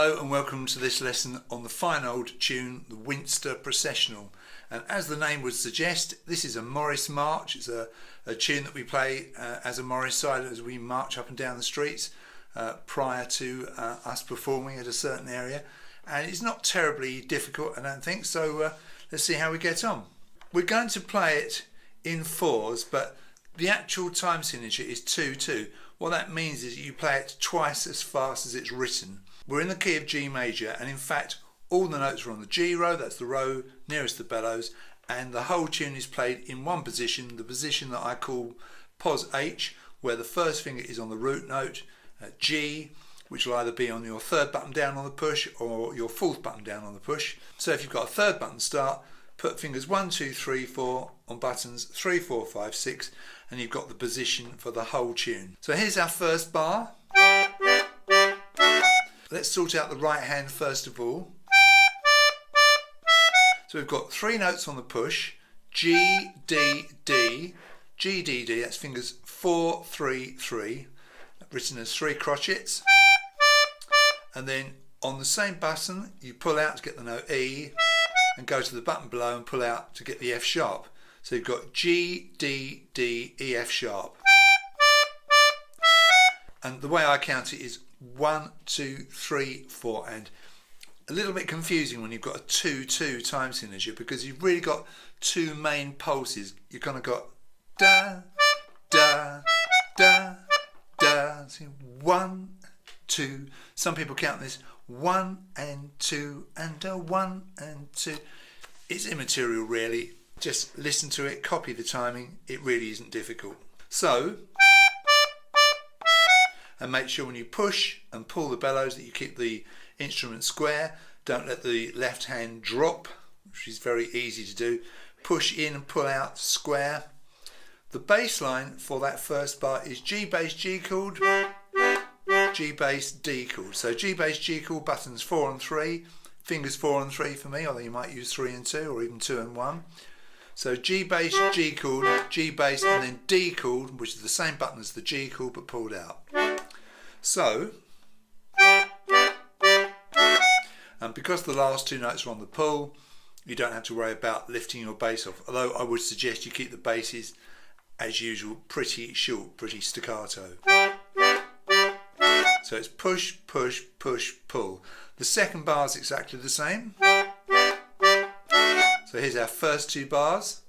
Hello and welcome to this lesson on the fine old tune, the Winster Processional. And as the name would suggest, this is a Morris march. It's a tune that we play as a Morris side as we march up and down the streets prior to us performing at a certain area. And it's not terribly difficult, I don't think, so let's see how we get on. We're going to play it in fours, but the actual time signature is 2-2. What that means is you play it twice as fast as it's written. We're in the key of G major, and in fact all the notes are on the G row, that's the row nearest the bellows, and the whole tune is played in one position, the position that I call pos H, where the first finger is on the root note, G, which will either be on your third button down on the push or your fourth button down on the push. So if you've got a third button start, put fingers 1, 2, 3, 4 on buttons 3, 4, 5, 6, and you've got the position for the whole tune. So here's our first bar. Let's sort out the right hand first of all. So we've got three notes on the push, G, D, D, G, D, D, that's fingers 4, 3, 3, written as 3 crotchets. And then on the same button, you pull out to get the note E and go to the button below and pull out to get the F sharp. So you've got G, D, D, E, F sharp. And the way I count it is 1, 2, 3, 4, and a little bit confusing when you've got a 2-2 time signature because you've really got two main pulses. You've kind of got da, da, da, da. So 1, 2. Some people count this 1 and 2 and a 1 and 2. It's immaterial really. Just listen to it, copy the timing. It really isn't difficult. So, and make sure when you push and pull the bellows that you keep the instrument square. Don't let the left hand drop, which is very easy to do. Push in and pull out square. The bass line for that first bar is G bass G chord, G bass D chord. So G bass G chord, buttons 4 and 3, fingers 4 and 3 for me, although you might use 3 and 2 or even 2 and 1. So G bass G chord, G bass, and then D chord, which is the same button as the G chord but pulled out. So, and because the last two notes are on the pull, you don't have to worry about lifting your bass off, although I would suggest you keep the basses as usual pretty short, pretty staccato. So it's push, push, push, pull. The second bar is exactly the same. So here's our first two bars.